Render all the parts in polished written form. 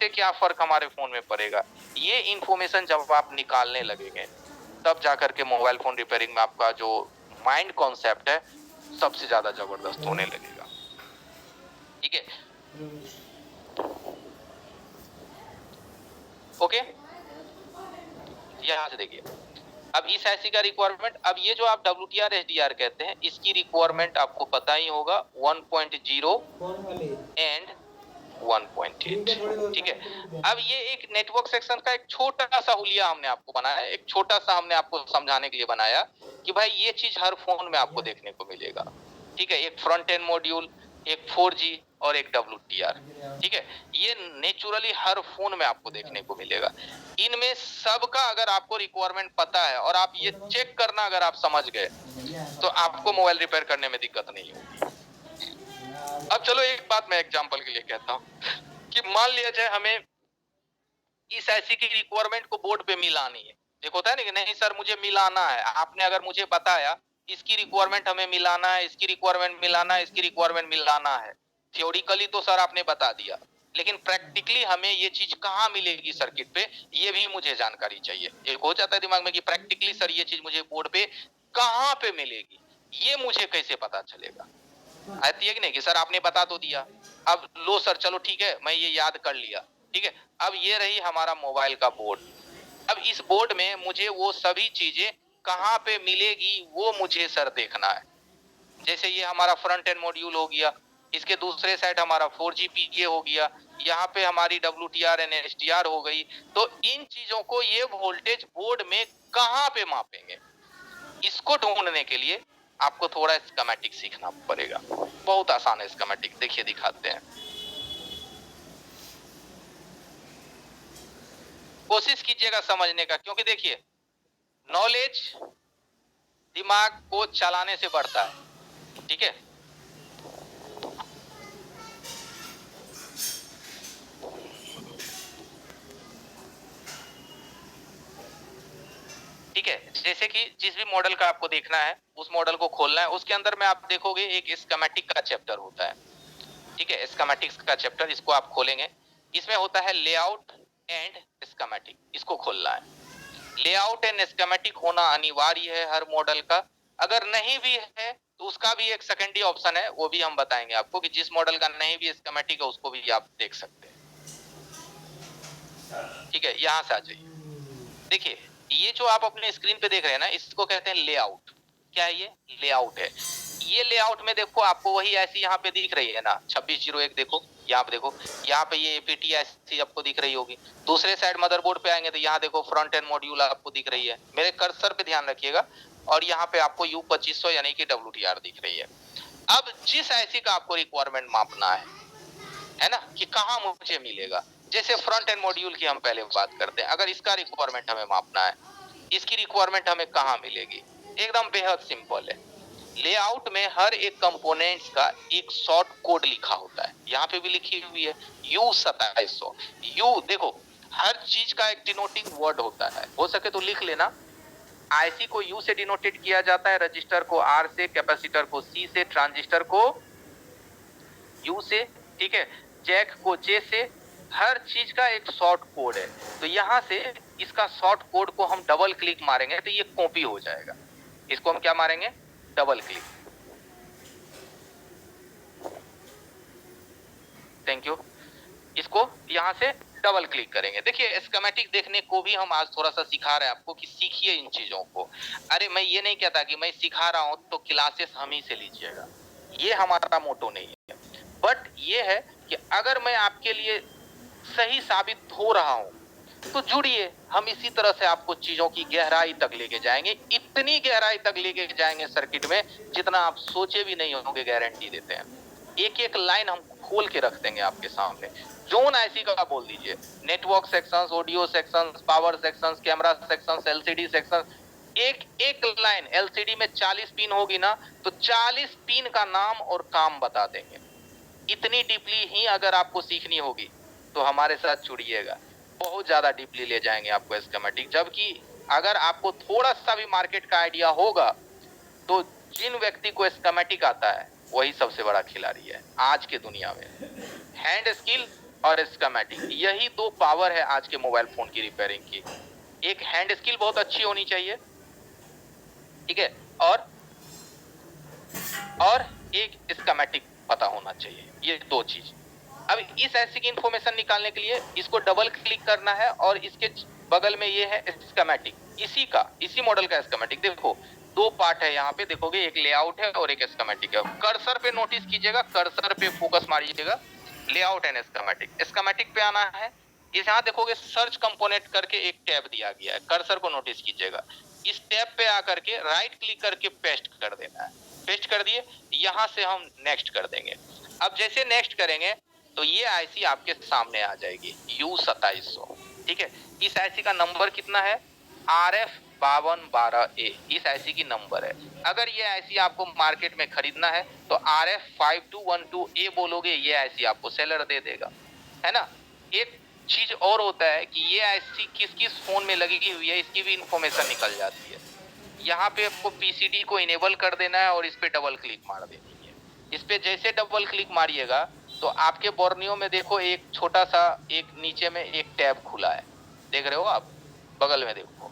से क्या फर्क हमारे फोन में पड़ेगा, ये इंफॉर्मेशन जब आप निकालने लगेंगे तब जाकर के मोबाइल फोन रिपेयरिंग में आपका जो माइंड कॉन्सेप्ट है सबसे ज्यादा जबरदस्त होने लगेगा। ठीक है, ओके। यहां से देखिए, अब इस आईसी का रिक्वायरमेंट, अब ये जो आप WTR HDR कहते हैं इसकी रिक्वायरमेंट आपको पता ही होगा 1.0 एंड 1.8। ठीक है, अब ये एक नेटवर्क सेक्शन का एक छोटा सा हुलिया हमने आपको बनाया, एक छोटा सा हमने आपको समझाने के लिए बनाया कि भाई ये चीज हर फोन में आपको देखने को मिलेगा। ठीक है, एक फ्रंट एंड मॉड्यूल, एक 4G और एक WTR। ठीक है, ये नेचुरली हर फोन में आपको देखने को मिलेगा। इनमें सबका अगर आपको रिक्वायरमेंट पता है और आप ये चेक करना अगर आप समझ गए तो आपको मोबाइल रिपेयर करने में दिक्कत नहीं होगी। अब चलो एक बात मैं एग्जांपल के लिए कहता हूं कि मान लिया जाए हमें इस आईसी की रिक्वायरमेंट को बोर्ड पे मिलानी है। देखो होता है ना कि नहीं सर मुझे मिलाना है, आपने अगर मुझे बताया इसकी रिक्वायरमेंट हमें मिलाना है, इसकी रिक्वायरमेंट मिलाना है, इसकी रिक्वायरमेंट मिलाना है, थियोरिकली तो सर आपने बता दिया, लेकिन प्रैक्टिकली हमें ये चीज कहाँ मिलेगी सर्किट पे, ये भी मुझे जानकारी चाहिए। एक हो जाता है दिमाग में कि प्रैक्टिकली सर ये चीज मुझे बोर्ड पे कहाँ पे मिलेगी, ये मुझे कैसे पता चलेगा। आती है कि नहीं कि सर आपने बता तो दिया, अब लो सर चलो ठीक है मैं ये याद कर लिया। ठीक है, अब ये रही हमारा मोबाइल का बोर्ड। अब इस बोर्ड में मुझे वो सभी चीजें कहाँ पे मिलेगी वो मुझे सर देखना है। जैसे ये हमारा फ्रंट एंड मॉड्यूल हो गया, इसके दूसरे साइड हमारा 4G PGA हो गया, यहाँ पे हमारी WTR एंड HDR हो गई। तो इन चीजों को ये वोल्टेज बोर्ड में कहाँ पे मापेंगे, इसको ढूंढने के लिए आपको थोड़ा स्कीमेटिक सीखना पड़ेगा। बहुत आसान है स्कीमेटिक, देखिए दिखाते हैं। कोशिश कीजिएगा समझने का, क्योंकि देखिए नॉलेज दिमाग को चलाने से बढ़ता है। ठीक है, ठीक है, जैसे कि जिस भी मॉडल का आपको देखना है उस मॉडल को खोलना है, उसके अंदर में आप देखोगे एक स्कीमेटिक का चैप्टर होता है। ठीक है, स्कीमेटिक्स का चैप्टर, इसको आप खोलेंगे, इसमें होता है लेआउट एंड स्कीमेटिक, इसको खोलना है। लेआउट एंड स्कीमेटिक होना अनिवार्य है हर मॉडल का, अगर नहीं भी है तो उसका भी एक सेकेंडरी ऑप्शन है, वो भी हम बताएंगे आपको कि जिस मॉडल का नहीं भी स्कीमेटिक है उसको भी आप देख सकते हैं। ठीक है, यहां से आ जाइए, देखिए ये जो आप अपने स्क्रीन पे देख रहे हैं ना इसको कहते हैं लेआउट। क्या है ये? लेआउट है। ये लेआउट में देखो आपको वही ऐसी यहाँ पे दिख रही है ना 2601, देखो यहाँ पे, देखो यहाँ पे ये APT ऐसी आपको दिख रही होगी। दूसरे साइड मदरबोर्ड पे आएंगे तो यहाँ देखो फ्रंट एंड मॉड्यूल आपको दिख रही है, मेरे कर्सर पे ध्यान रखिएगा, और यहाँ पे आपको U2500 यानी कि WTR दिख रही है। अब जिस IC का आपको रिक्वायरमेंट मापना है ना कि कहाँ मुझे मिलेगा, जैसे फ्रंट एंड मॉड्यूल की हम पहले बात करते हैं, अगर इसका रिक्वायरमेंट हमें मापना है, इसकी रिक्वायरमेंट हमें कहाँ मिलेगी, एकदम बेहद सिंपल है। लेआउट में हर एक कंपोनेंट्स का एक शॉर्ट कोड लिखा होता है, यहाँ पे भी लिखी हुई है U2700। यू देखो हर चीज का एक डिनोटिंग वर्ड होता है, हो सके तो लिख लेना। आईसी को U से डिनोटेड किया जाता है, रजिस्टर को R से, कैपेसिटर को C से, ट्रांजिस्टर को U से, ठीक है, जैक को J से, हर चीज का एक शॉर्ट कोड है। तो यहाँ से इसका शॉर्ट कोड को हम डबल क्लिक मारेंगे तो ये कॉपी हो जाएगा। इसको हम क्या मारेंगे? Double click. Thank you. इसको यहाँ से डबल क्लिक करेंगे। देखिए स्कीमेटिक देखने को भी हम आज थोड़ा सा सिखा रहे हैं आपको कि सीखिए इन चीजों को। अरे मैं ये नहीं कहता कि मैं सिखा रहा हूं तो क्लासेस हम ही से लीजिएगा, ये हमारा मोटो नहीं है, बट ये है कि अगर मैं आपके लिए सही साबित हो रहा हूं तो जुड़िए, हम इसी तरह से आपको चीजों की गहराई तक लेके जाएंगे, इतनी गहराई तक लेके जाएंगे सर्किट में जितना आप सोचे भी नहीं होंगे, गारंटी देते हैं। एक एक लाइन हम खोल के रख देंगे आपके सामने। जोन आईसी का बोल दीजिए, network sections, audio sections, power sections, camera sections, LCD sections, एक एक लाइन। एलसीडी में 40 पिन होगी ना तो 40 पिन का नाम और काम बता देंगे। इतनी डीपली ही अगर आपको सीखनी होगी तो हमारे साथ जुड़िएगा, बहुत ज्यादा डीपली ले जाएंगे आपको स्कीमेटिक। जबकि अगर आपको थोड़ा सा भी मार्केट का आइडिया होगा तो जिन व्यक्ति को स्कीमेटिक आता है वही सबसे बड़ा खिलाड़ी है आज के दुनिया में। हैंड स्किल और स्कीमेटिक, यही दो पावर है आज के मोबाइल फोन की रिपेयरिंग की। एक हैंड स्किल बहुत अच्छी होनी चाहिए, ठीक है, और एक स्कीमेटिक पता होना चाहिए, ये दो चीज। अब इस ऐसी की इंफॉर्मेशन निकालने के लिए इसको डबल क्लिक करना है और इसके बगल में ये है स्कीमेटिक, इसी मॉडल का स्कीमेटिक। देखो दो पार्ट है यहाँ पे, देखोगे एक लेआउट है और एक स्कीमेटिक है। कर्सर पे नोटिस कीजिएगा, कर्सर पे फोकस मारिएगा, लेआउट एंड स्कीमेटिक। स्कीमेटिक पे आना है, इस यहाँ देखोगे सर्च कंपोनेंट करके एक टैब दिया गया है, कर्सर को नोटिस कीजिएगा। इस टैब पे आकर के राइट क्लिक करके पेस्ट कर देना है। पेस्ट कर दिए, यहाँ से हम नेक्स्ट कर देंगे। अब जैसे नेक्स्ट करेंगे तो ये आईसी आपके सामने आ जाएगी U2700, ठीक है। इस आईसी का नंबर कितना है, RF5212A इस आईसी की नंबर है। अगर ये आईसी आपको मार्केट में खरीदना है तो RF5212A बोलोगे, ये आईसी आपको सेलर दे देगा, है ना। एक चीज और होता है कि ये आईसी किस किस फोन में लगी हुई है, इसकी भी इंफॉर्मेशन निकल जाती है। यहाँ पे आपको पीसीडी को इनेबल कर देना है और इस पे डबल क्लिक मार देनी है। इस पे जैसे डबल क्लिक मारिएगा तो आपके बोर्नियो में देखो एक छोटा सा एक नीचे में एक टैब खुला है, देख रहे हो आप, बगल में देखो,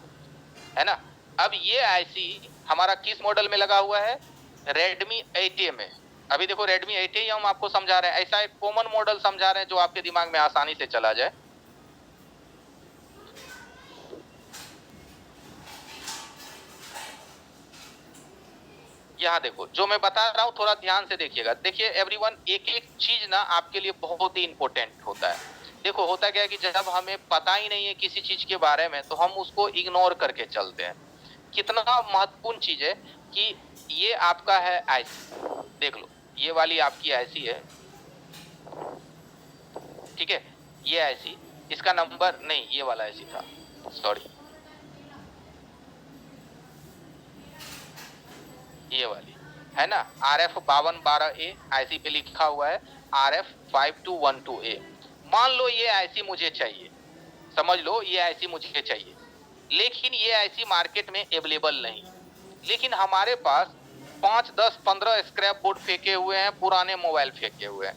है ना। अब ये आईसी हमारा किस मॉडल में लगा हुआ है, Redmi 8A में। अभी देखो Redmi 8A ही हम आपको समझा रहे हैं, ऐसा एक कॉमन मॉडल समझा रहे हैं जो आपके दिमाग में आसानी से चला जाए। यहाँ देखो जो मैं बता रहा हूँ थोड़ा ध्यान से देखिएगा। देखिए एवरीवन, एक एक चीज ना आपके लिए बहुत ही इंपॉर्टेंट होता है। देखो होता क्या है कि जब हमें पता ही नहीं है किसी चीज के बारे में तो हम उसको इग्नोर करके चलते हैं। कितना महत्वपूर्ण चीज है कि ये आपका है आईसी, देख लो ये वाली आपकी आईसी है, ठीक है। ये आईसी, इसका नंबर नहीं, ये वाला आईसी था, सॉरी, ये वाली है ना, RF5212A आईसी पे लिखा हुआ है RF5212A। मान लो ये आईसी मुझे चाहिए, समझ लो ये आईसी मुझे चाहिए, लेकिन ये आईसी मार्केट में अवेलेबल नहीं। लेकिन हमारे पास 5, 10, 15 स्क्रैप बोर्ड फेंके हुए हैं, पुराने मोबाइल फेंके हुए हैं।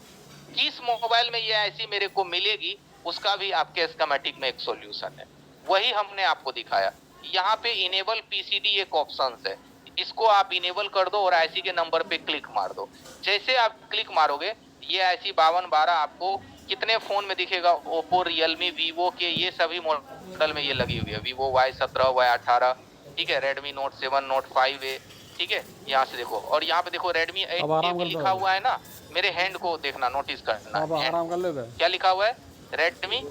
किस मोबाइल में ये आईसी मेरे को मिलेगी, उसका भी आपके स्कीमेटिक में एक सॉल्यूशन है, वही हमने आपको दिखाया। यहाँ पे इनेबल पीसीडी एक ऑप्शन है, इसको आप इनेबल कर दो और आईसी के नंबर पे क्लिक मार दो। जैसे आप क्लिक मारोगे ये आईसी 5212 आपको कितने फोन में दिखेगा, ओप्पो, रियलमी, वीवो के ये सभी मॉडल में ये लगी हुई है, वीवो Y17, Y18, ठीक है, रेडमी नोट 7, नोट 5A, ठीक है। यहाँ से देखो, और यहाँ पे देखो Redmi 8A लिखा हुआ है ना, मेरे हैंड को देखना, नोटिस करना, आराम कर ले, क्या लिखा हुआ है, Redmi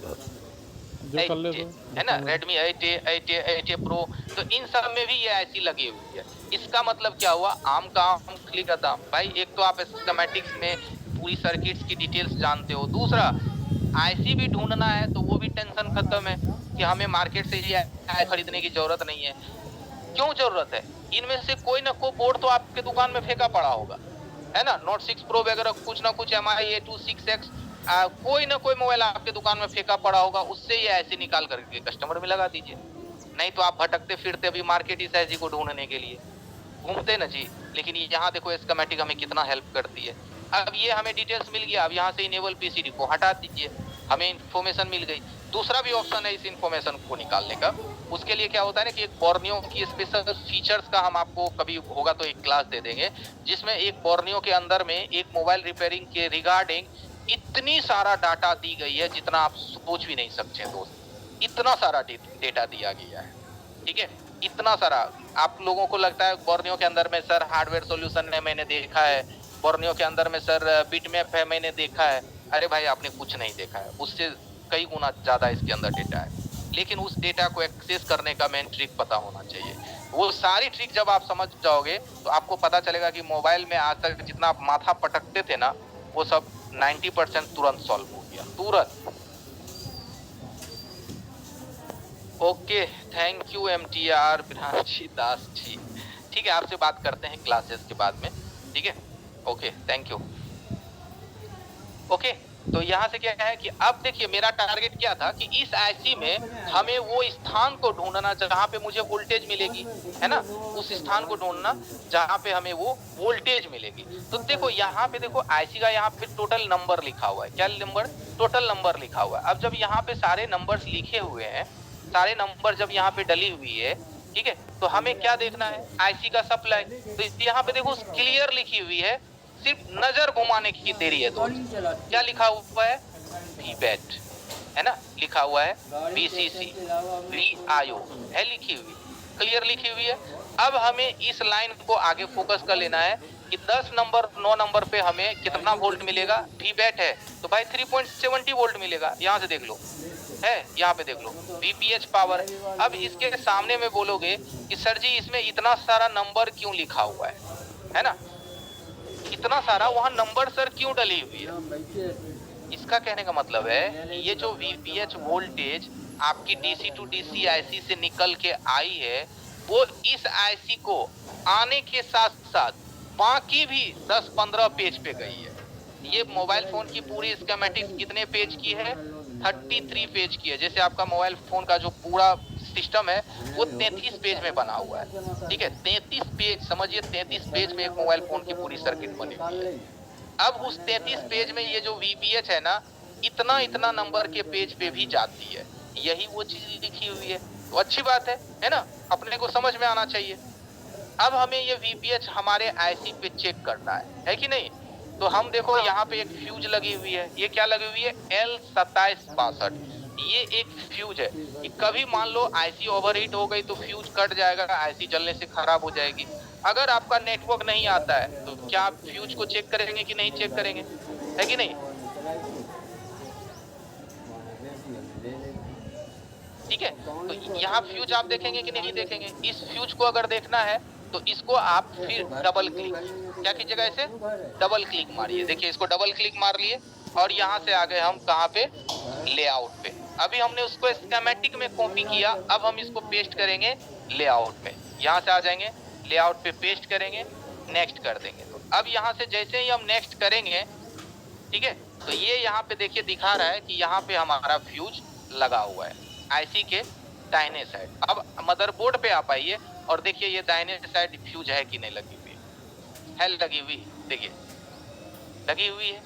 8A, है ना, Redmi 8A Pro। तो इन सब में भी ये आईसी लगी हुई है। इसका मतलब क्या हुआ, आम का आम खिली का दाम। भाई एक तो आप स्कीमेटिक्स में पूरी सर्किट्स की डिटेल्स जानते हो, दूसरा आईसी भी ढूंढना है तो वो भी टेंशन खत्म है कि हमें मार्केट से ही खरीदने की जरूरत नहीं है। क्यों जरूरत है, इनमें से कोई ना कोई बोर्ड तो आपके दुकान में फेंका पड़ा होगा, है ना। नोट 6 प्रो वगैरह कुछ ना कुछ, MI A26X, कोई ना कोई मोबाइल आपके दुकान में फेंका पड़ा होगा, उससे ये ऐसे निकाल करके कस्टमर में लगा दीजिए। नहीं तो आप भटकते फिरते अभी मार्केट इस ऐसी को ढूंढने के लिए घूमते ना जी। लेकिन यहाँ देखो स्कीमेटिक हमें कितना हेल्प करती है। अब ये हमें डिटेल्स मिल गया, अब यहाँ से इनेबल पीसीडी को हटा दीजिए, हमें इंफॉर्मेशन मिल गई। दूसरा भी ऑप्शन है इस इंफॉर्मेशन को निकालने का। उसके लिए क्या होता है ना कि एक बोर्नियो की स्पेशल फीचर्स का हम आपको कभी होगा तो एक क्लास दे देंगे, जिसमें एक बोर्नियो के अंदर में एक मोबाइल रिपेयरिंग के रिगार्डिंग इतनी सारा डाटा दी गई है जितना आप सोच भी नहीं सकते दोस्त। इतना सारा डेटा दिया गया है, ठीक है, इतना सारा। आप लोगों को लगता है बोर्नियो के अंदर में सर हार्डवेयर सॉल्यूशन है, मैंने देखा है, बोर्नियो के अंदर में सर बिटमैप है, मैंने देखा है। अरे भाई आपने कुछ नहीं देखा है, उससे कई गुना ज्यादा इसके अंदर डेटा है। लेकिन उस डेटा को एक्सेस करने का मेन ट्रिक पता होना चाहिए। वो सारी ट्रिक जब आप समझ जाओगे तो आपको पता चलेगा कि मोबाइल में आज तक जितना आप माथा पटकते थे ना, वो सब 90% तुरंत सॉल्व हो गया, तुरंत। Okay, thank you MTR बिरांशी Das ji. ठीक है, आपसे बात करते हैं क्लासेस के बाद में, ठीक है। Okay, thank you. ओके, तो यहाँ से क्या है कि अब देखिए मेरा टारगेट क्या था कि इस आईसी में हमें वो स्थान को ढूंढना जहाँ पे मुझे वोल्टेज मिलेगी, है ना, उस स्थान को ढूंढना जहाँ पे हमें वो वोल्टेज मिलेगी। तो देखो यहाँ पे देखो आईसी का यहाँ पे टोटल नंबर लिखा हुआ है, क्या नंबर, टोटल नंबर लिखा हुआ है। अब जब यहाँ पे सारे नंबर्स लिखे हुए हैं, सारे नंबर जब यहाँ पे डली हुई है, ठीक है, तो हमें क्या देखना है, आईसी का सप्लाई। तो यहाँ पे देखो क्लियर लिखी हुई है, सिर्फ नजर घुमाने की देरी है दोस्त। क्या लिखा हुआ है, वीबैट, है ना, लिखा हुआ है बीसीसी, वीआईओ है लिखी हुई, क्लियर लिखी हुई है। अब हमें इस लाइन को आगे फोकस कर लेना है कि 10 नंबर 9 नंबर पे हमें कितना वोल्ट मिलेगा, वीबैट है तो भाई 3.70 वोल्ट मिलेगा, यहाँ से देख लो, है यहाँ पे देख लो, वीपीएच पावर। अब इसके सामने में बोलोगे कि सर जी इसमें इतना सारा नंबर क्यों लिखा हुआ है ना, इतना सारा वहां नंबर सर क्यों डली हुई है। इसका कहने का मतलब है ये जो वीपीएच वोल्टेज आपकी डीसी टू डीसी आईसी से निकल के आई है, वो इस आईसी को आने के साथ साथ बाकी भी 10-15 पेज पे गई है। ये मोबाइल फोन की पूरी स्कीमेटिक्स कितने पेज की है, 33 पेज की है। जैसे आपका मोबाइल फोन का जो पूरा सिस्टम है वो 33 पेज में बना हुआ है, ठीक है, 33 पेज, समझिए 33 पेज में एक मोबाइल फोन की पूरी सर्किट बनी हुई है। अब उस 33 पेज में ये जो वीपीएच है ना, इतना इतना नंबर के पेज पे भी जाती है, यही वो चीज लिखी हुई है। तो अच्छी बात है ना, अपने को समझ में आना चाहिए। अब हमें ये वीपीएच हमारे आईसी पे चेक करना है कि नहीं। तो हम देखो यहाँ पे एक फ्यूज लगी हुई है, ये क्या लगी हुई है, L2762, ये एक फ्यूज है कि कभी मान लो आईसी ओवरहीट हो गई तो फ्यूज कट जाएगा, आईसी जलने से खराब हो जाएगी। अगर आपका नेटवर्क नहीं आता है तो क्या आप फ्यूज को चेक करेंगे कि नहीं चेक करेंगे, है कि नहीं, ठीक है। तो यहाँ फ्यूज आप देखेंगे कि नहीं देखेंगे। इस फ्यूज को अगर देखना है तो इसको आप फिर डबल क्लिक, क्या कीजिएगा, इसे डबल क्लिक मारिए। देखिए इसको डबल क्लिक मार लिए और यहाँ से आ गए हम कहाँ पे, लेआउट पे। अभी हमने उसको स्कीमेटिक में कॉपी किया, अब हम इसको पेस्ट करेंगे लेआउट में। यहाँ से आ जाएंगे लेआउट पे, पेस्ट करेंगे, नेक्स्ट कर देंगे। तो अब यहाँ से जैसे ही हम नेक्स्ट करेंगे, ठीक है, तो ये यहाँ पे देखिए दिखा रहा है कि यहाँ पे हमारा फ्यूज लगा हुआ है आईसी के दाहिने साइड। अब मदरबोर्ड पे आप आइए और देखिए ये दाहिने साइड फ्यूज है कि नहीं लगी हुई है, लगी हुई, देखिए लगी हुई है,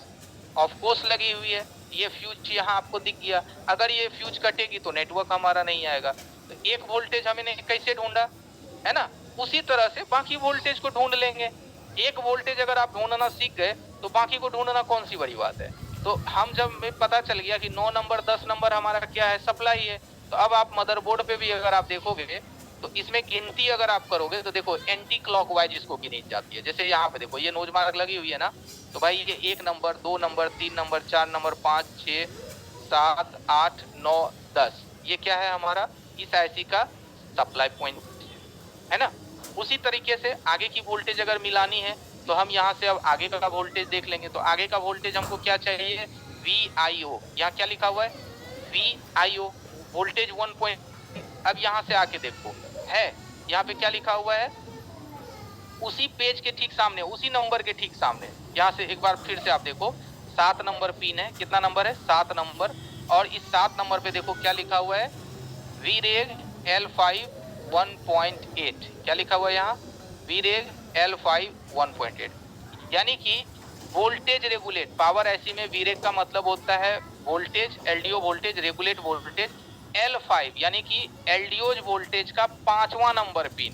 ऑफ कोर्स लगी हुई है। ये फ्यूज यहाँ आपको दिख गया। अगर ये फ्यूज कटेगी तो नेटवर्क हमारा नहीं आएगा। तो एक वोल्टेज हमने कैसे ढूंढा, है ना, उसी तरह से बाकी वोल्टेज को ढूंढ लेंगे। एक वोल्टेज अगर आप ढूंढना सीख गए तो बाकी को ढूंढना कौन सी बड़ी बात है। तो हम जब पता चल गया कि 9 नंबर 10 नंबर हमारा क्या है, सप्लाई है, तो अब आप मदरबोर्ड पे भी अगर आप देखोगे तो इसमें गिनती अगर आप करोगे तो देखो एंटी क्लॉकवाइज इसको गिनी जाती है। जैसे यहाँ पे देखो ये नोज मार्क लगी हुई है ना, तो भाई ये 1 नंबर 2 नंबर 3 नंबर 4 नंबर 5 6 7 8 9 10, ये क्या है हमारा, इस आईसी का सप्लाई पॉइंट है ना। उसी तरीके से आगे की वोल्टेज अगर मिलानी है तो हम यहाँ से अब आगे का वोल्टेज देख लेंगे। तो आगे का वोल्टेज हमको क्या चाहिए, VIO, यहाँ क्या लिखा हुआ है, VIO वोल्टेज 1. अब यहाँ से आके देखो है यहाँ पे क्या लिखा हुआ है, उसी पेज के ठीक सामने, उसी नंबर के ठीक सामने, यहाँ से एक बार फिर से आप देखो 7 नंबर पिन है, कितना नंबर है, 7 नंबर, और इस 7 नंबर पे देखो क्या लिखा हुआ है, VREG L5 1.8, क्या लिखा हुआ है यहाँ, VREG L5 1.8, यानी कि वोल्टेज रेगुलेट पावर आईसी में VREG का मतलब होता है voltage, LDO voltage regulate voltage, L5 यानी कि LDO वोल्टेज का 5वां नंबर पिन,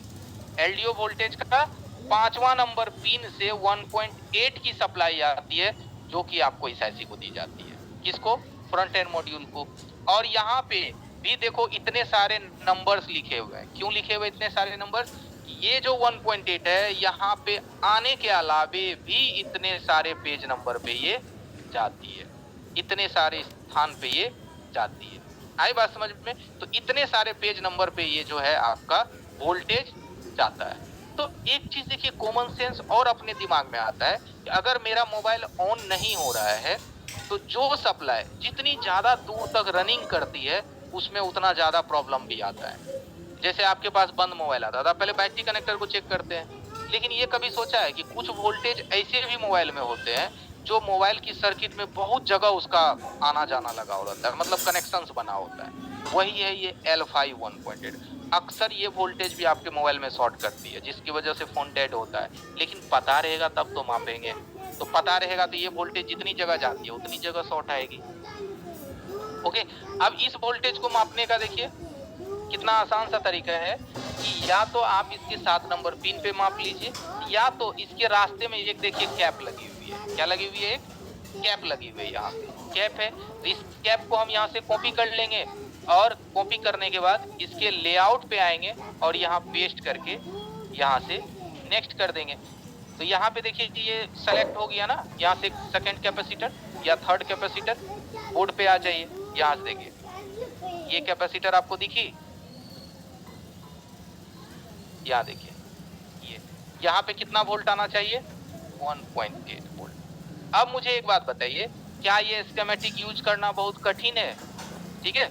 LDO वोल्टेज का 5वां नंबर पिन से 1.8 की सप्लाई आती है, जो कि आपको इस आईसी को दी जाती है, किसको, फ्रंट एंड मॉड्यूल को। और यहाँ पे भी देखो इतने सारे नंबर्स लिखे हुए हैं, क्यों लिखे हुए इतने सारे नंबर्स, ये जो 1.8 है यहाँ पे आने के अलावे भी इतने सारे पेज नंबर पे ये जाती है, इतने सारे स्थान पे ये जाती है। आई बात समझ में। तो इतने सारे पेज नंबर पे ये जो है आपका वोल्टेज जाता है। तो एक चीज देखिए कॉमन सेंस और अपने दिमाग में आता है कि अगर मेरा मोबाइल ऑन नहीं हो रहा है तो जो सप्लाई जितनी ज्यादा दूर तक रनिंग करती है उसमें उतना ज्यादा प्रॉब्लम भी आता है। जैसे आपके पास बंद मोबाइल आता था, पहले बैटरी कनेक्टर को चेक करते हैं, लेकिन ये कभी सोचा है कि कुछ वोल्टेज ऐसे भी मोबाइल में होते हैं जो मोबाइल की सर्किट में बहुत जगह उसका आना जाना लगा होता है, मतलब कनेक्शंस बना होता है, वही है ये L5 1.8। अक्सर ये वोल्टेज भी आपके मोबाइल में शॉर्ट करती है, जिसकी वजह से फोन डेड होता है। लेकिन पता रहेगा तब तो मापेंगे, तो पता रहेगा तो ये वोल्टेज जितनी जगह जाती है उतनी जगह शॉर्ट आएगी। ओके, अब इस वोल्टेज को मापने का देखिए कितना आसान सा तरीका है कि या तो आप इसके 7 नंबर पिन पे माप लीजिए, या तो इसके रास्ते में एक देखिए कैप लगी हुई है। क्या लगी हुई है? एक कैप लगी हुई है, यहाँ पे कैप है। तो इस कैप को हम यहाँ से कॉपी कर लेंगे, और कॉपी करने के बाद इसके लेआउट पे आएंगे और यहाँ पेस्ट करके यहाँ से नेक्स्ट कर देंगे। तो यहाँ पे देखिए कि ये सेलेक्ट हो गया ना, यहाँ से सेकंड कैपेसिटर या थर्ड कैपेसिटर, बोर्ड पे आ जाइए। यहाँ से देखिए ये कैपेसिटर आपको दिखी, यहाँ देखिए ये यहाँ पे कितना वोल्ट आना चाहिए? 1.8 वोल्ट। अब मुझे एक बात बताइए, क्या ये स्कीमेटिक यूज करना बहुत कठिन है? ठीक है,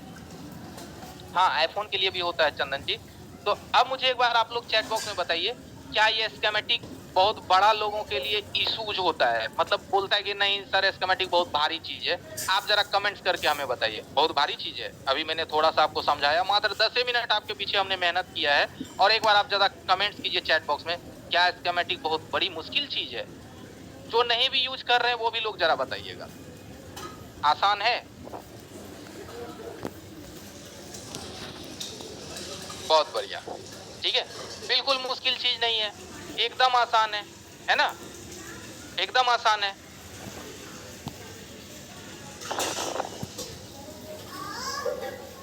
हाँ आईफोन के लिए भी होता है चंदन जी। तो अब मुझे एक बार आप लोग चैट बॉक्स में बताइए, क्या ये स्कीमेटिक बहुत बड़ा लोगों के लिए इशूज होता है? मतलब बोलता है कि नहीं सर स्कीमेटिक बहुत भारी चीज है। आप जरा कमेंट्स करके हमें बताइए, बहुत भारी चीज है। अभी मैंने थोड़ा सा आपको समझाया, मात्र 10 मिनट आपके पीछे हमने मेहनत किया है। और एक बार आप जरा कमेंट्स कीजिए चैट बॉक्स में, क्या स्कीमेटिक बहुत बड़ी मुश्किल चीज है? जो नहीं भी यूज कर रहे हैं वो भी लोग जरा बताइएगा। आसान है? बहुत बढ़िया, ठीक है, बिल्कुल मुश्किल चीज नहीं है, एकदम आसान है ना? एकदम आसान है।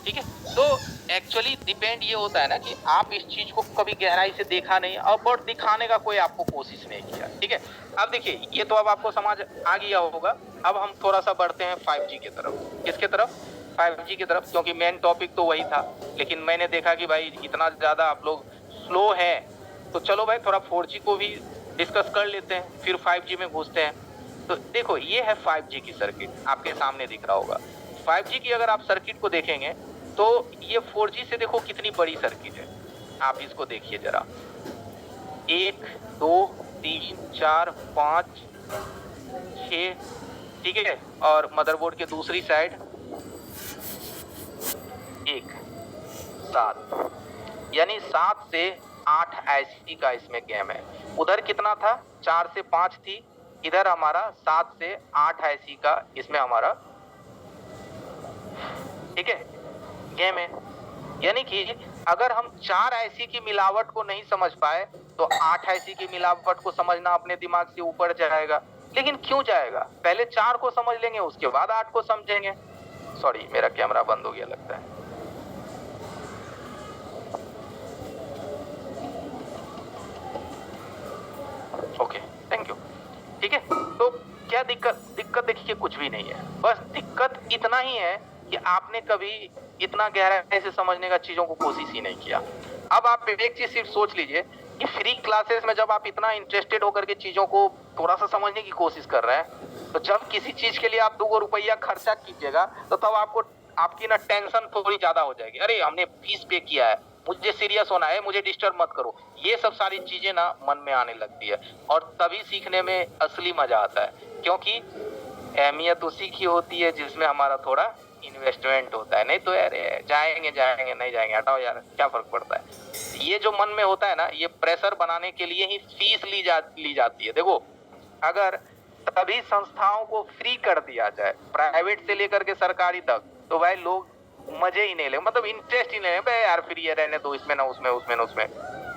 ठीक है, तो एक्चुअली डिपेंड ये होता है ना कि आप इस चीज को कभी गहराई से देखा नहीं और बट दिखाने का कोई आपको कोशिश नहीं किया। ठीक है, अब देखिए ये तो अब आपको समझ आ गया होगा। अब हम थोड़ा सा बढ़ते हैं 5G की तरफ। किसके तरफ? 5G की तरफ, क्योंकि मेन टॉपिक तो वही था। लेकिन मैंने देखा कि भाई इतना ज्यादा आप लोग स्लो हैं, तो चलो भाई थोड़ा 4G को भी डिस्कस कर लेते हैं, फिर 5G में घुसते हैं। तो देखो ये है 5G की सर्किट, आपके सामने दिख रहा होगा। 5G की अगर आप सर्किट को देखेंगे तो ये 4G से देखो कितनी बड़ी सर्किट है। आप इसको देखिए जरा, 1 2 3 4 5 6, ठीक है, और मदरबोर्ड के दूसरी साइड 1 7, यानी 7 से 8 IC का इसमें गेम है। उधर कितना था? 4 से 5 थी, इधर हमारा 7 से 8 IC का इसमें हमारा, ठीक है, गेम है। यानी कि अगर हम 4 IC की मिलावट को नहीं समझ पाए तो 8 IC की मिलावट को समझना अपने दिमाग से ऊपर जाएगा। लेकिन क्यों जाएगा? पहले 4 को समझ लेंगे, उसके बाद 8 को समझेंगे। सॉरी, मेरा कैमरा बंद हो गया लगता है। Okay, thank you. ठीक है, तो क्या दिक्कत देखिए कुछ भी नहीं है। बस दिक्कत इतना ही है कि आपने कभी इतना गहराई से समझने का चीजों को कोशिश ही नहीं किया। अब आप एक चीज सिर्फ सोच लीजिए कि फ्री क्लासेस में जब आप इतना इंटरेस्टेड होकर के चीजों को थोड़ा सा समझने की कोशिश कर रहे हैं, तो जब किसी चीज के लिए आप 2 रुपया खर्चा कीजिएगा तो तब आपको आपकी ना टेंशन थोड़ी ज्यादा हो जाएगी। अरे हमने फीस पे किया है, मुझे सीरियस होना है, मुझे डिस्टर्ब मत करो। ये सब सारी चीजें ना मन में आने लगती है, और तभी सीखने में असली मजा आता है, क्योंकि अहमियत उसी की होती है जिसमें हमारा थोड़ा इन्वेस्टमेंट होता है। नहीं तो यार जाएंगे नहीं जाएंगे, हटाओ यार, क्या फर्क पड़ता है। ये जो मन में होता है ना, ये प्रेशर बनाने के लिए ही फीस ली जाती है। देखो, अगर सभी संस्थाओं को फ्री कर दिया जाए, प्राइवेट से लेकर के सरकारी तक, तो भाई लोग मजे ही नहीं ले, मतलब इंटरेस्ट ही नहीं ले, यार फ्री है रहने दो, इसमें ना उसमें, उसमें ना उसमें।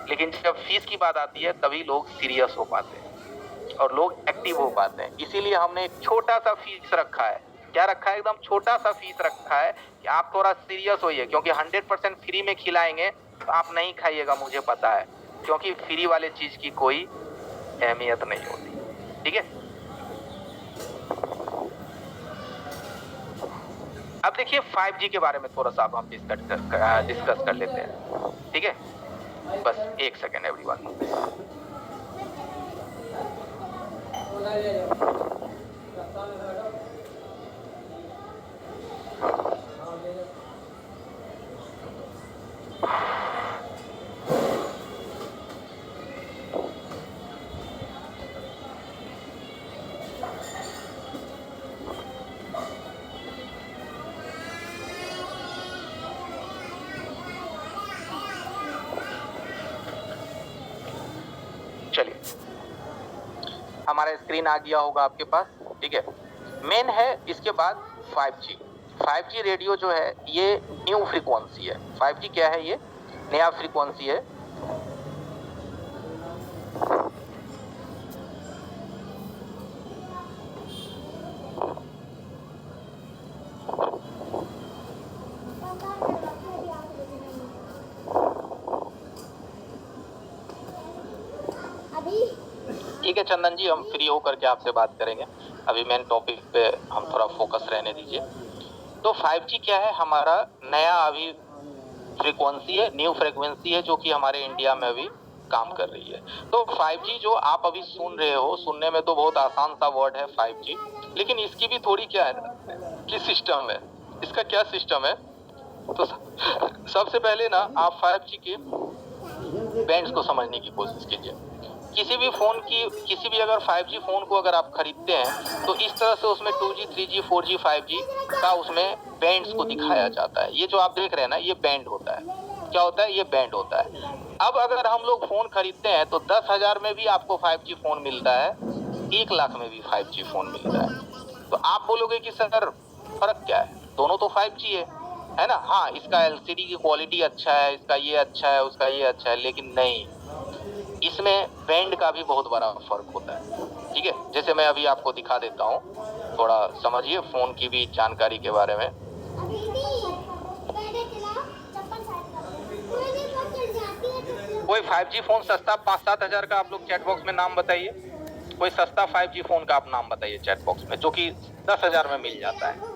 लेकिन जब फीस की बात आती है तभी लोग सीरियस हो पाते हैं और लोग एक्टिव हो पाते हैं। इसीलिए हमने एक छोटा सा फीस रखा है। क्या रखा है? एकदम छोटा सा फीस रखा है कि आप थोड़ा सीरियस होइए, क्योंकि 100% फ्री में खिलाएंगे तो आप नहीं खाइएगा, मुझे पता है, क्योंकि फ्री वाले चीज की कोई अहमियत नहीं होती। ठीक है, अब देखिए 5G के बारे में थोड़ा सा अब हम डिस्कस कर लेते हैं। ठीक है, बस एक सेकेंड एवरीवन। चलिए, हमारा स्क्रीन आ गया होगा आपके पास, ठीक है। मेन है इसके बाद 5G। 5G रेडियो जो है ये न्यू फ्रीक्वेंसी है। 5G क्या है? ये नया फ्रीक्वेंसी है। ठीक है चंदन जी, हम फ्री होकर के आपसे बात करेंगे। अभी मेन टॉपिक पे हम थोड़ा फोकस रहने दीजिए। तो 5G क्या है? हमारा नया अभी फ्रीक्वेंसी है, न्यू फ्रीक्वेंसी है, जो कि हमारे इंडिया में अभी काम कर रही है। तो 5G जो आप अभी सुन रहे हो, सुनने में तो बहुत आसान सा वर्ड है 5G, लेकिन इसकी भी थोड़ी क्या है कि सिस्टम है। इसका क्या सिस्टम है? तो सबसे पहले ना आप 5G के बैंड्स को समझने की कोशिश कीजिए। किसी भी अगर 5G फोन को अगर आप खरीदते हैं तो इस तरह से उसमें 2G, 3G, 4G, 5G का उसमें बैंड्स को दिखाया जाता है। ये जो आप देख रहे हैं ना, ये बैंड होता है। क्या होता है? ये बैंड होता है। अब अगर हम लोग फोन खरीदते हैं तो 10,000 में भी आपको 5G फोन मिलता है, 1 लाख में भी 5G फोन मिलता है। तो आप बोलोगे कि सर फर्क क्या है? दोनों तो 5G है ना? हाँ, इसका LCD की क्वालिटी अच्छा है, इसका ये अच्छा है, उसका ये अच्छा है, लेकिन नहीं, इसमें बैंड का भी बहुत बड़ा फर्क होता है। ठीक है, जैसे मैं अभी आपको दिखा देता हूँ, थोड़ा समझिए फोन की भी जानकारी के बारे में। कोई 5G फोन सस्ता 5-7 हजार का आप लोग चैट बॉक्स में नाम बताइए। कोई सस्ता 5G फोन का आप नाम बताइए चैट बॉक्स में, जो कि 10,000 में मिल जाता है।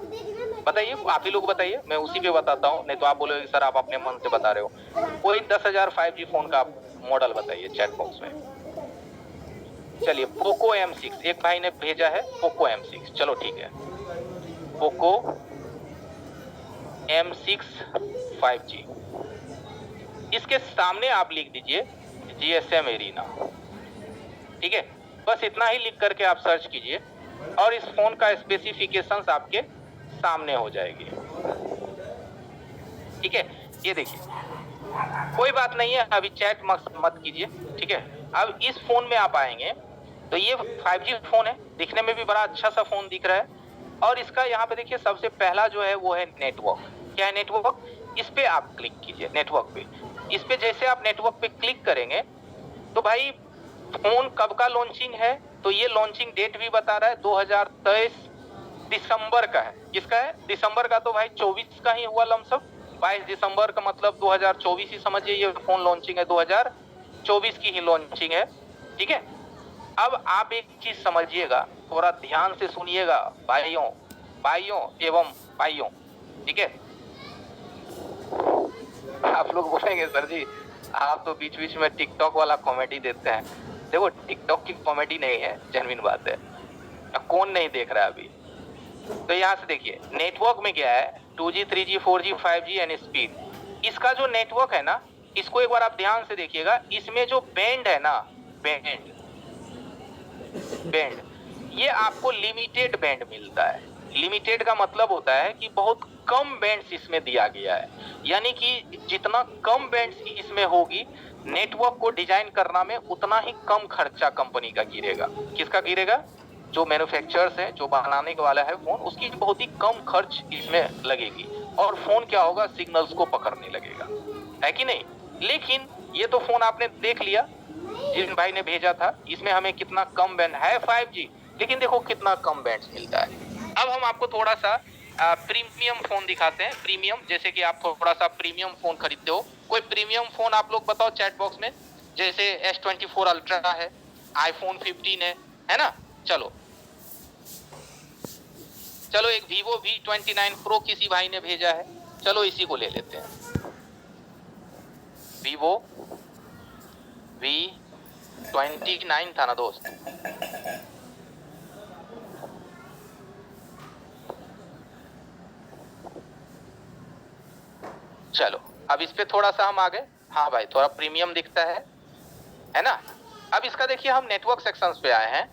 बताइए, आप ही लोग बताइए, मैं उसी पे बताता हूँ, नहीं तो आप बोलोगे सर आप अपने मन से बता रहे हो। कोई 10,000 5G फोन का मॉडल बताइए चैट बॉक्स में। चलिए, पोको M6 एक भाई ने भेजा है, पोको M6। चलो ठीक है, पोको M6 5G। इसके सामने आप लिख दीजिए GSM एरीना। ठीक है, बस इतना ही लिख करके आप सर्च कीजिए और इस फोन का स्पेसिफिकेशंस आपके सामने हो जाएगी। ठीक है, ये देखिए, कोई बात नहीं है, अभी चैट मत कीजिए। ठीक है, अब इस फोन में आप आएंगे तो ये 5G फोन है, दिखने में भी बड़ा अच्छा सा फोन दिख रहा है। और इसका यहाँ पे देखिए, सबसे पहला जो है वो है नेटवर्क। क्या है? नेटवर्क। इस पे आप क्लिक कीजिए, नेटवर्क पे। इस पे जैसे आप नेटवर्क पे क्लिक करेंगे तो भाई फोन कब का लॉन्चिंग है, तो ये लॉन्चिंग डेट भी बता रहा है 2023 दिसंबर का है। किसका है? दिसंबर का। तो भाई 24 का ही हुआ लमसम, 22 दिसंबर का, मतलब 2024 ही समझिए। ये फोन लॉन्चिंग है 2024 की ही लॉन्चिंग है। ठीक है, अब आप एक चीज समझिएगा, थोड़ा ध्यान से सुनिएगा भाइयों एवं भाइयों। ठीक है, आप लोग बोलेंगे सर जी आप तो बीच बीच में टिकटॉक वाला कॉमेडी देते हैं। देखो, टिकटॉक की कॉमेडी नहीं है, जेन्युइन बात है। कौन नहीं देख रहा है अभी? तो यहाँ से देखिए, नेटवर्क में क्या है, 2G, 3G, 4G, 5G and speed. इसका जो नेटवर्क है ना, इसको एक बार आप ध्यान से देखिएगा। इसमें जो बैंड है ना, बैंड ये आपको लिमिटेड बैंड मिलता है। लिमिटेड का मतलब होता है कि बहुत कम बैंड्स इसमें दिया गया है, यानी कि जितना कम बैंड्स इसमें होगी, नेटवर्क को डिजाइन करना में उतना ही कम खर्चा कंपनी का गिरेगा। किसका गिरेगा? जो मैन्युफैक्चरर्स है, जो बनाने वाला है फोन, उसकी बहुत ही कम खर्च इसमें लगेगी और फोन क्या होगा, सिग्नल्स को पकड़ने लगेगा, है कि नहीं? लेकिन ये तो फोन आपने देख लिया, जिन भाई ने भेजा था, इसमें हमें कितना कम बैंड है 5G, लेकिन देखो कितना कम बैंड मिलता है। अब हम आपको थोड़ा सा प्रीमियम फोन दिखाते हैं। प्रीमियम, जैसे कि आप थोड़ा सा प्रीमियम फोन खरीदते हो, कोई प्रीमियम फोन आप लोग बताओ चैट बॉक्स में। जैसे S24 अल्ट्रा है, iPhone 15 है ना? चलो एक Vivo V29 Pro किसी भाई ने भेजा है, चलो इसी को ले लेते हैं। Vivo V29 था ना दोस्त? चलो, अब इस पे थोड़ा सा हम आगे, हाँ भाई थोड़ा प्रीमियम दिखता है ना? अब इसका देखिए, हम नेटवर्क सेक्शंस पे आए हैं।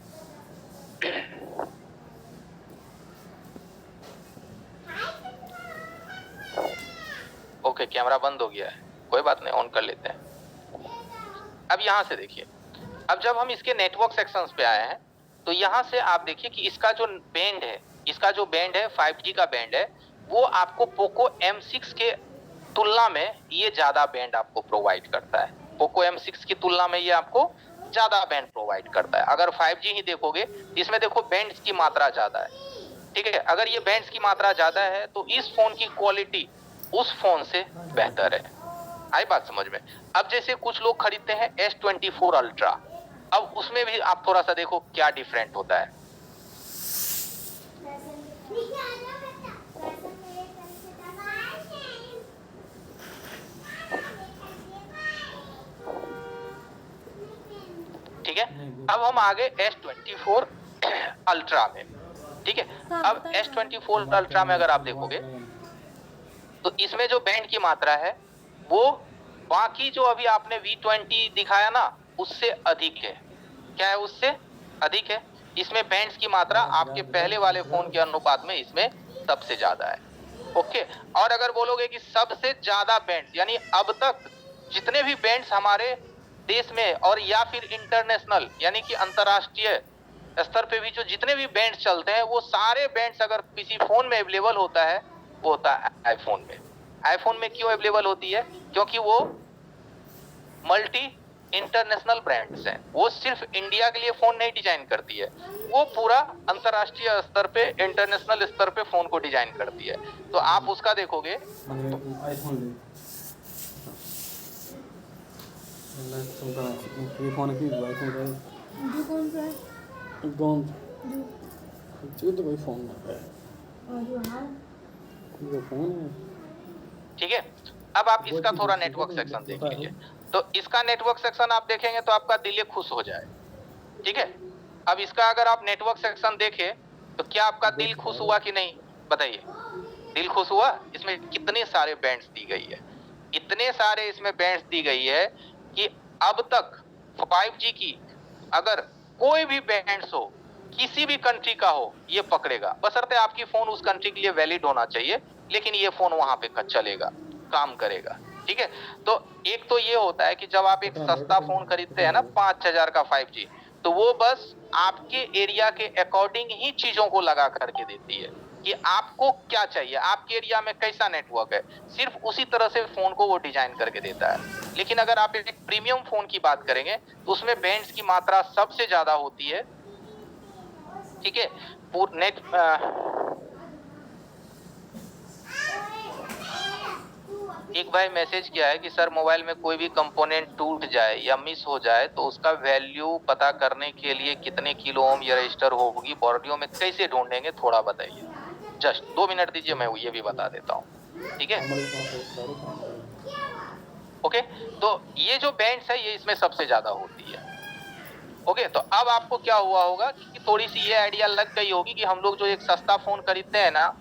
ओके, कैमरा बंद हो गया है, कोई बात नहीं, ऑन कर लेते हैं। अब यहां से देखिए, अब जब हम इसके नेटवर्क सेक्शंस पे आए हैं तो यहाँ से आप देखिए कि इसका जो बैंड है, इसका जो बैंड है 5G का बैंड है, वो आपको पोको M6 के तुलना में ये ज्यादा बैंड आपको प्रोवाइड करता है। पोको M6 की तुलना में ये आपको ज्यादा बैंड प्रोवाइड करता है। अगर 5G ही देखोगे इसमें देखो बैंड्स की मात्रा ज्यादा है, ठीक है। अगर ये बैंड्स की मात्रा ज्यादा है तो इस फोन की क्वालिटी उस फोन से बेहतर है। आई बात समझ में? अब जैसे कुछ लोग खरीदते हैं S24 अल्ट्रा, अब उसमें भी आप थोड़ा सा देखो क्या डिफरेंट होता है। ठीक है, अब हम आगे S24 अल्ट्रा में, ठीक है। अब S24 अल्ट्रा में अगर आप देखोगे तो इसमें जो बैंड की मात्रा है वो बाकी जो अभी आपने V20 दिखाया ना उससे अधिक है। क्या है? उससे अधिक है। इसमें बैंड्स की मात्रा आपके पहले वाले फोन के अनुपात में इसमें सबसे ज्यादा है। ओके, और अगर बोलोगे कि सबसे ज्यादा बैंड्स, यानी अब तक जितने भी बैंड्स हमारे देश में और या फिर इंटरनेशनल यानी कि अंतरराष्ट्रीय स्तर पे भी जो जितने भी बैंड्स चलते हैं वो सारे बैंड्स अगर किसी फोन में अवेलेबल होता है वो होता है आईफोन में। आईफोन में क्यों अवेलेबल होती है? क्योंकि वो मल्टी इंटरनेशनल ब्रांड्स हैं। वो सिर्फ इंडिया के लिए फोन नहीं डिजाइन करती है, वो पूरा अंतरराष्ट्रीय स्तर पे, इंटरनेशनल स्तर पे फोन को डिजाइन करती है। तो आप उसका देखोगे ठीक है। अब आप इसका थोड़ा नेटवर्क सेक्शन देख लीजिए। तो इसका नेटवर्क सेक्शन आप देखेंगे तो आपका दिल खुश हो जाए, ठीक है। अब इसका अगर आप नेटवर्क सेक्शन देखें तो क्या आपका दिल खुश हुआ कि नहीं? बताइए, दिल खुश हुआ? इसमें कितने सारे बैंड्स दी गई है, इतने सारे इसमें बैंड्स दी गई है कि अब तक 5G की अगर कोई भी बैंड्स हो, किसी भी कंट्री का हो, ये पकड़ेगा। बशर्ते आपकी फोन उस कंट्री के लिए वैलिड होना चाहिए, लेकिन ये फोन वहां पे चलेगा, काम करेगा, ठीक है। तो एक तो ये होता है कि जब आप एक सस्ता फोन खरीदते हैं ना 5000 का 5G, तो वो बस आपके एरिया के अकॉर्डिंग ही चीजों को लगा करके देती है कि आपको क्या चाहिए, आपके एरिया में कैसा नेटवर्क है, सिर्फ उसी तरह से फोन को वो डिजाइन करके देता है। लेकिन अगर आप एक प्रीमियम फोन की बात करेंगे तो उसमें बैंड्स की मात्रा सबसे ज्यादा होती है, ठीक है। नेट एक भाई मैसेज किया है कि सर मोबाइल में कोई भी कंपोनेंट टूट जाए या मिस हो जाए तो उसका वैल्यू पता करने के लिए कितने किलो ओम या रजिस्टर होगी, बॉडियो में कैसे ढूंढेंगे, थोड़ा बताइए। जस्ट 2 मिनट दीजिए, मैं ये भी बता देता हूँ, ठीक है। ओके, तो ये जो बैंड्स है ये इसमें सबसे ज्यादा होती है। ओके, तो अब आपको क्या हुआ होगा कि थोड़ी सी ये आइडिया लग गई होगी कि हम लोग जो एक सस्ता फोन खरीदते हैं ना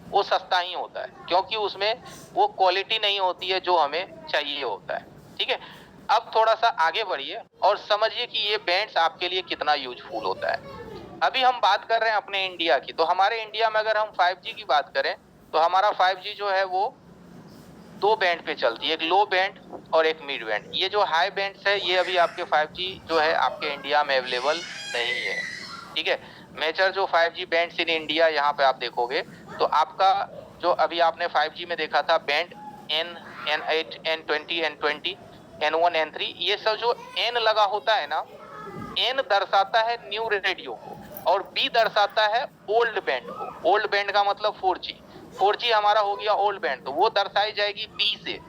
वो सस्ता ही होता है, क्योंकि उसमें वो क्वालिटी नहीं होती है जो हमें चाहिए होता है, ठीक है। अब थोड़ा सा आगे बढ़िए और समझिए कि ये बैंड्स आपके लिए कितना यूजफुल होता है। अभी हम बात कर रहे हैं अपने इंडिया की, तो हमारे इंडिया में अगर हम 5G की बात करें तो हमारा 5G जो है वो 2 बैंड पे चलती है, एक लो बैंड और एक मिड बैंड। ये जो हाई बैंड्स है ये अभी आपके 5G जो है आपके इंडिया में अवेलेबल नहीं है, ठीक है। मेजर जो 5G बैंड्स इन इंडिया यहाँ पे आप देखोगे तो आपका जो अभी आपने 5G में देखा था band N, N8, N20, N20, N1, N3, ये सब जो N लगा होता है ना, N दर्शाता है न्यू रेडियो को और B दर्शाता है ओल्ड बैंड को। ओल्ड बैंड का मतलब 4G हमारा हो गया ओल्ड बैंड, तो वो दर्शाई जाएगी B से,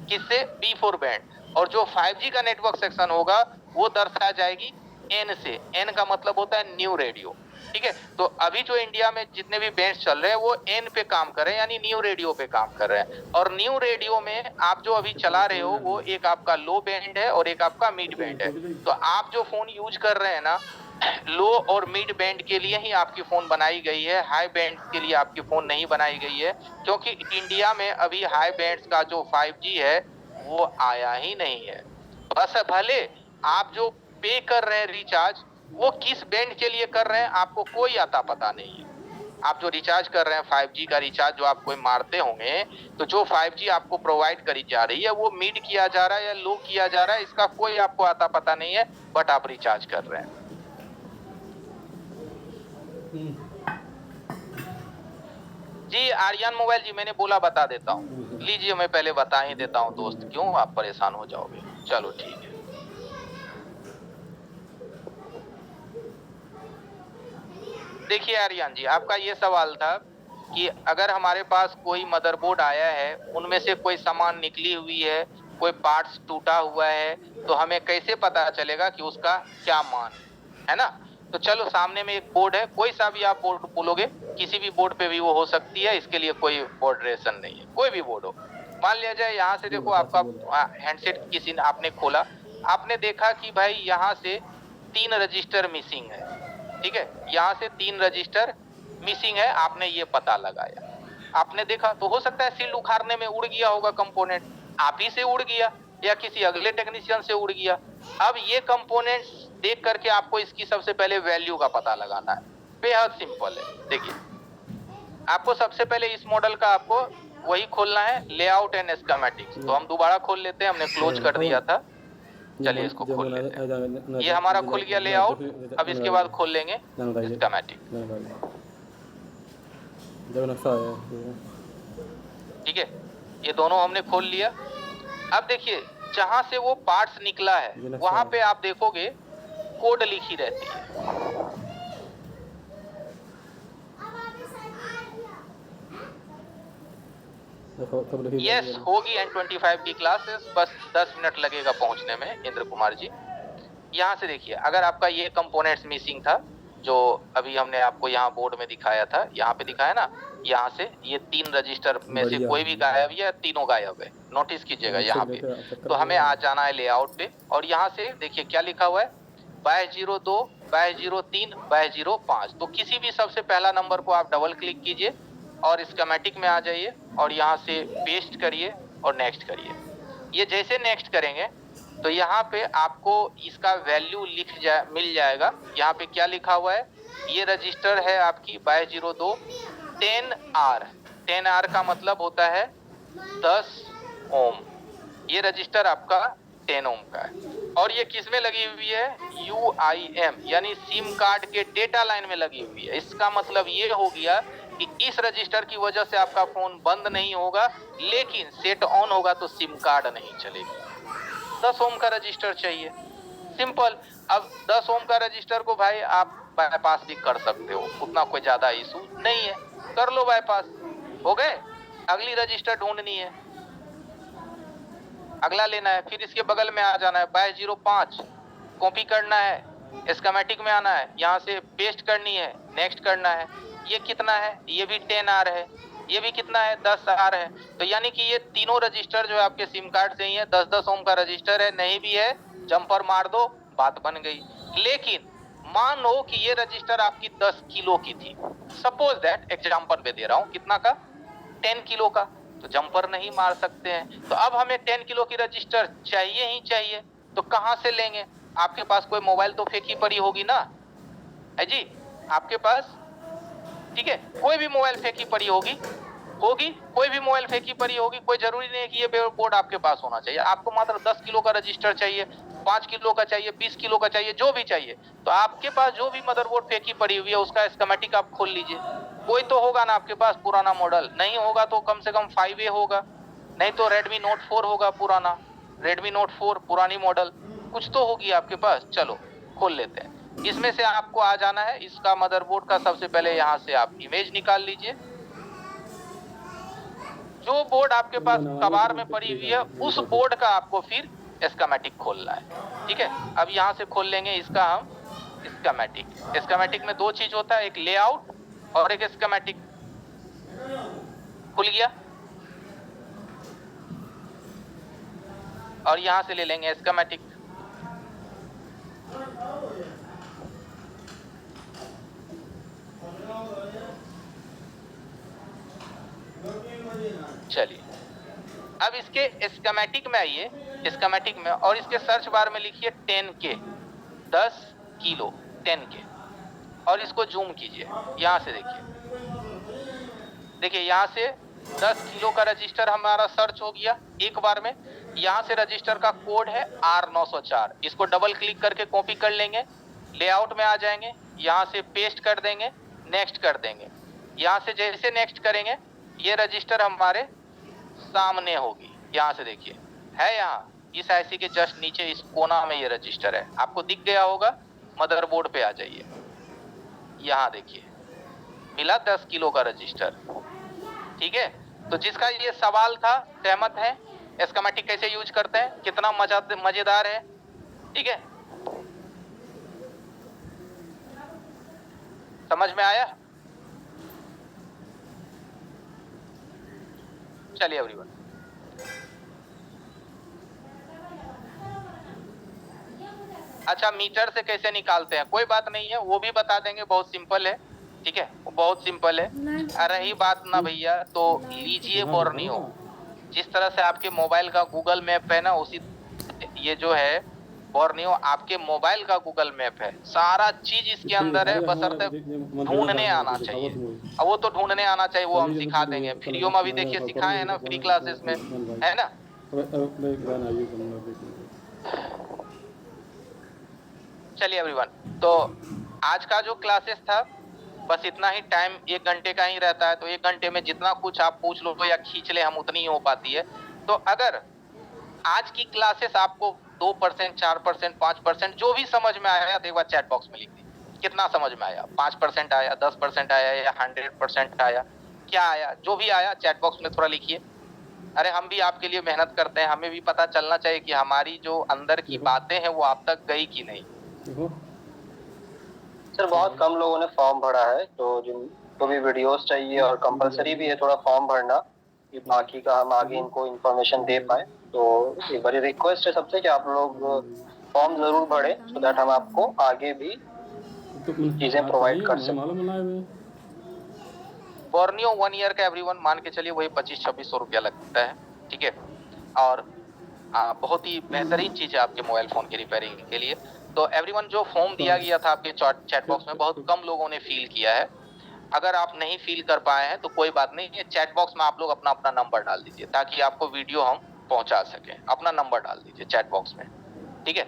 किससे? B4 band. और जो 5G का नेटवर्क सेक्शन होगा वो दर्शाया जाएगी N से। N का मतलब होता है न्यू रेडियो, ठीक है। तो अभी जो इंडिया में जितने भी बैंड्स चल रहे हैं वो N पे काम कर रहे हैं, यानी न्यू रेडियो पे काम कर रहे हैं। और न्यू रेडियो में आप जो अभी चला रहे हो वो एक आपका लो बैंड है और एक आपका मिड बैंड है। तो आप जो फोन यूज कर रहे हैं ना, लो और मिड बैंड के लिए ही आपकी फोन बनाई गई है, हाई बैंड के लिए आपकी फोन नहीं बनाई गई है, क्योंकि इंडिया में अभी हाई बैंड्स का जो 5G है वो आया ही नहीं है। बस भले आप जो पे कर रहे हैं रिचार्ज वो किस बैंड के लिए कर रहे हैं आपको कोई आता पता नहीं है, आप जो रिचार्ज कर रहे हैं 5G का रिचार्ज जो आप कोई मारते होंगे, तो जो 5G आपको प्रोवाइड करी जा रही है वो मिड किया जा रहा है या लो किया जा रहा है, इसका कोई आपको आता पता नहीं है, बट आप रिचार्ज कर रहे हैं। जी आर्यन मोबाइल जी, मैंने बोला बता देता हूँ। लीजिए मैं पहले बता ही देता हूँ दोस्त, क्यों आप परेशान हो जाओगे। चलो ठीक है। देखिए आर्यन जी, आपका ये सवाल था कि अगर हमारे पास कोई मदरबोर्ड आया है, उनमें से कोई सामान निकली हुई है, कोई पार्ट्स टूटा हुआ है, तो हमें कैसे पता चलेगा कि उसका क्या मान है ना। तो चलो सामने में एक बोर्ड है, कोई सा भी आप बोर्ड बोलोगे, किसी भी बोर्ड पे भी वो हो सकती है, इसके लिए कोई बोर्ड रेशन नहीं है, कोई भी बोर्ड हो। मान लिया जाए यहाँ से देखो आपका हैंडसेट किसी ने आपने खोला, आपने देखा कि भाई यहाँ से 3 रजिस्टर मिसिंग है, ठीक है, यहाँ से 3 रजिस्टर मिसिंग है, आपने ये पता लगाया, आपने देखा, तो हो सकता है सील्ड उखाड़ने में उड़ गया होगा कंपोनेंट, आप ही से उड़ गया या किसी अगले टेक्नीशियन से उड़ गया। अब ये कंपोनेंट्स देख करके आपको इसकी सबसे पहले वैल्यू का पता लगाना है, बेहद सिंपल है। देखिए आपको सबसे पहले इस मॉडल का आपको वही खोलना है, लेआउट एंड स्कीमेटिक्स। तो हम दोबारा खोल लेते हैं, हमने क्लोज कर दिया था, चलिए इसको खोल लेते हैं। ये हमारा खुल गया लेआउट, अब इसके बाद खोल लेंगे स्कीमेटिक। ठीक है, ये दोनों हमने खोल लिया। अब देखिए जहां से वो पार्ट्स निकला है वहां पे आप देखोगे कोड लिखी रहती है। यस होगी N25 की क्लासेस, बस 10 मिनट लगेगा पहुंचने में इंद्र कुमार जी। यहाँ से देखिए, अगर आपका ये कंपोनेंट्स मिसिंग था जो अभी हमने आपको यहाँ बोर्ड में दिखाया था, यहाँ पे दिखाया ना, यहाँ से ये 3 रजिस्टर में से कोई भी गायब है, तीनों गायब है, नोटिस कीजिएगा यहाँ पे। तो हमें आ जाना है लेआउट पे, और यहाँ से देखिए क्या लिखा हुआ है, 2202, 2203, 2205। तो किसी भी सबसे पहला नंबर को आप डबल क्लिक कीजिए और स्कीमेटिक में आ जाइए और यहाँ से पेस्ट करिए और नेक्स्ट करिए। ये जैसे नेक्स्ट करेंगे तो यहाँ पे आपको इसका वैल्यू मिल जाएगा। यहाँ पे क्या लिखा हुआ है, ये रजिस्टर है आपकी 2202 10R। 10R का मतलब होता है 10 ओम। ये रजिस्टर आपका 10 ओम का है, और ये किस में लगी हुई है, UIM यानी सिम कार्ड के डेटा लाइन में लगी हुई है। इसका मतलब ये हो गया कि इस रजिस्टर की वजह से आपका फोन बंद नहीं होगा, लेकिन सेट ऑन होगा तो सिम कार्ड नहीं चलेगी। 10 ओम का रजिस्टर चाहिए, सिंपल। अब 10 ओम का रजिस्टर को भाई आप बाईपास भी कर सकते हो, उतना कोई ज्यादा इशू नहीं है, कर लो बाईपास, हो गए। अगली रजिस्टर ढूंढनी है, अगला लेना है, फिर इसके बगल में आ जाना है 2205, कॉपी करना है, स्कीमेटिक में आना है, यहाँ से पेस्ट करनी है, नेक्स्ट करना है। ये कितना है, ये भी 10R है, ये भी कितना है, 10R है। तो यानी कि ये तीनों रजिस्टर जो आपके सिम कार्ड से ही है, 10-10 ओम का रजिस्टर है, नहीं भी है जंपर मार दो, बात बन गई। लेकिन मान लो कि ये रजिस्टर आपकी 10 किलो की थी, सपोज दैट, एग्जांपल पे दे रहा हूँ, कितना का, 10 किलो का, तो जंपर नहीं मार सकते हैं। तो अब हमें 10 किलो की रजिस्टर चाहिए ही चाहिए, तो कहाँ से लेंगे। आपके पास कोई मोबाइल तो फेंकी पड़ी होगी ना, है जी आपके पास, ठीक है, कोई भी मोबाइल फेंकी पड़ी होगी, कोई भी मोबाइल फेंकी पड़ी होगी, कोई जरूरी नहीं है कि ये बोर्ड आपके पास होना चाहिए। आपको मात्र 10 किलो का रजिस्टर चाहिए, 5 किलो का चाहिए, 20 किलो का चाहिए, जो भी चाहिए, तो आपके पास जो भी मदरबोर्ड फेंकी पड़ी हुई है उसका स्कीमेटिक आप खोल लीजिए। कोई तो होगा ना आपके पास पुराना मॉडल, नहीं होगा तो कम से कम 5A होगा, नहीं तो Redmi Note 4 होगा पुराना, Redmi Note 4 पुरानी मॉडल, कुछ तो होगी आपके पास। चलो खोल लेते हैं। इसमें से आपको आ जाना है, इसका मदरबोर्ड का सबसे पहले यहाँ से आप इमेज निकाल लीजिए। जो बोर्ड आपके पास कबार में पड़ी हुई है उस बोर्ड का आपको फिर स्कीमेटिक खोलना है, ठीक है। अब यहाँ से खोल लेंगे इसका हम स्कीमेटिक। स्कीमेटिक में 2 चीज होता है, एक लेआउट और एक स्कीमेटिक। खुल गया, और यहाँ से ले लेंगे स्कीमेटिक। चलिए अब इसके स्कीमेटिक में आइए, स्कीमेटिक में, और इसके सर्च बार में लिखिए 10K, 10 किलो 10K, और इसको जूम कीजिए, यहाँ से देखिए देखिए यहाँ से 10 किलो का रजिस्टर हमारा सर्च हो गया एक बार में। यहाँ से रजिस्टर का कोड है R904, इसको डबल क्लिक करके कॉपी कर लेंगे, लेआउट में आ जाएंगे, यहाँ से पेस्ट कर देंगे, नेक्स्ट कर देंगे। यहाँ से जैसे नेक्स्ट करेंगे ये रजिस्टर हमारे सामने होगी। यहाँ से देखिए है, यहाँ इस आईसी के जस्ट नीचे इस कोना में ये रजिस्टर है, आपको दिख गया होगा। मदरबोर्ड पे आ जाइए, यहाँ देखिए मिला 10 किलो का रजिस्टर। ठीक है, तो जिसका ये सवाल था सहमत है, स्कीमेटिक कैसे यूज करते हैं, कितना मजेदार है। ठीक है, समझ में आया? चलिए एवरीवन, अच्छा मीटर से कैसे निकालते हैं, कोई बात नहीं है, वो भी बता देंगे, बहुत सिंपल है। ठीक है, वो बहुत सिंपल है। रही बात ना भैया, तो लीजिए बोर्नियो, जिस तरह से आपके मोबाइल का गूगल मैप है ना, उसी ये जो है बोर्नियो आपके मोबाइल का गूगल मैप है, सारा चीज इसके अंदर है, बशर्ते ढूंढने आना चाहिए। अब वो तो ढूंढने आना चाहिए, वो हम सिखा देंगे, फ्रीओ में भी देखिए सिखाए है ना, फ्री क्लासेस में है ना। चलिए एवरीवन, तो आज का जो क्लासेस था बस इतना ही। टाइम 1 घंटे का ही रहता है, तो 1 घंटे में जितना कुछ आप पूछ लो या खींच ले हम उतनी ही हो पाती है। तो अगर आज की क्लासेस आपको 2%, 4%, 5% जो भी समझ में आया तो एक बार चैट बॉक्स में लिख दीजिए, कितना समझ में आया, 5% आया, 10% आया या 100% आया, क्या आया, जो भी आया चैट बॉक्स में थोड़ा लिखिए। अरे हम भी आपके लिए मेहनत करते हैं, हमें भी पता चलना चाहिए कि हमारी जो अंदर की बातें हैं वो आप तक गई कि नहीं। सर बहुत कम लोगों ने फॉर्म भरा है, तो जिनको भी वीडियोस चाहिए और कंपलसरी भी है थोड़ा फॉर्म भरना, कि बाकी का हम आगे इनको इन्फॉर्मेशन दे पाए। तो एक बार रिक्वेस्ट है सबसे कि आप लोग फॉर्म जरूर भरें, सो दैट हम आपको आगे भी चीजें प्रोवाइड कर सकें। बोर्नियो 1 ईयर का एवरीवन मान के चलिए वही 2500-2600 रुपया लगता है। ठीक है, और बहुत ही बेहतरीन चीज है आपके मोबाइल फोन की रिपेयरिंग के लिए। तो एवरीवन जो फॉर्म दिया गया था आपके चैट बॉक्स में बहुत कम लोगों ने फिल किया है। अगर आप नहीं फिल कर पाए हैं तो कोई बात नहीं है, चैट बॉक्स में आप लोग अपना अपना नंबर डाल दीजिए ताकि आपको वीडियो हम पहुंचा सकें। अपना नंबर डाल दीजिए चैट बॉक्स में, ठीक है,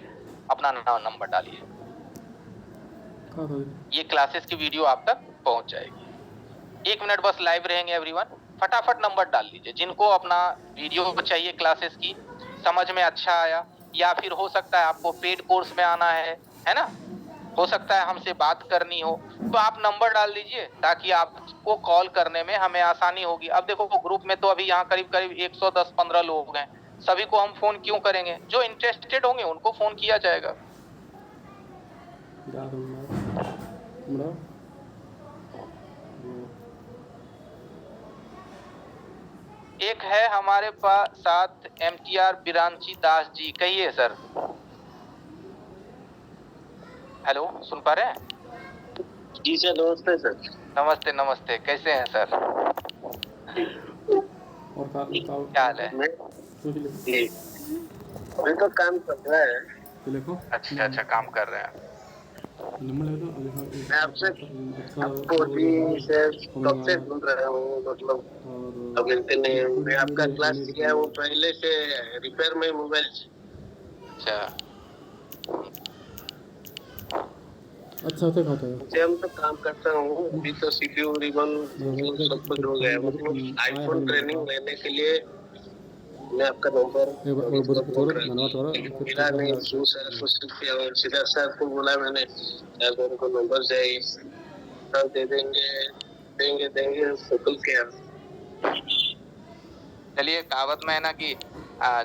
अपना नंबर डालिए, ये क्लासेस की वीडियो आप तक पहुंच जाएगी। 1 मिनट बस लाइव रहेंगे एवरीवन, फटाफट नंबर डाल लीजिए जिनको अपना वीडियो चाहिए, क्लासेस की समझ में अच्छा आया, या फिर हो सकता है आपको पेड कोर्स में आना है ना, हो सकता है हमसे बात करनी हो, तो आप नंबर डाल दीजिए ताकि आपको कॉल करने में हमें आसानी होगी। अब देखो ग्रुप में तो अभी यहाँ करीब करीब 110-15 लोग हैं, सभी को हम फोन क्यों करेंगे, जो इंटरेस्टेड होंगे उनको फोन किया जाएगा। एक है हमारे पास साथ MTR बिरांची दास जी, कहिए सर। हेलो, सुन पा रहे हैं? जी सर, नमस्ते सर। नमस्ते नमस्ते, कैसे हैं सर? क्या हाल है? अभी तो काम कर रहा है। अच्छा अच्छा, काम कर रहे हैं। मैं आपसे आपको से कब से सुन रहा हूँ, मतलब अब मैं आपका क्लास किया है, वो पहले से रिपेयर में मोबाइल। अच्छा खाता है। हम तो काम करता हूँ, अभी तो CPU रिबन सब कुछ हो गया, मतलब आईफोन ट्रेनिंग लेने के लिए मैं आपका नंबर मिला नहीं, दूसरा कुछ किया और सीधा सर को बोला मैंने, सर को नंबर चाहिए, सर दे देंगे सकल के। चलिए, कहावत में है ना कि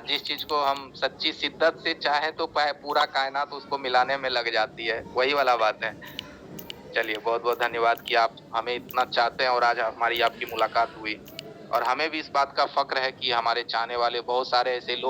जिस चीज को हम सच्ची शिद्दत से चाहे तो पूरा कायनात उसको मिलाने में लग जाती है, वही वाला बात है। चलिए, बहुत बहुत धन्यवाद कि आप हमें इतना चाहते हैं और आज हमारी आपकी मुलाकात हुई, और हमें भी इस बात का फक्र है कि हमारे चाहने वाले बहुत सारे ऐसे लोग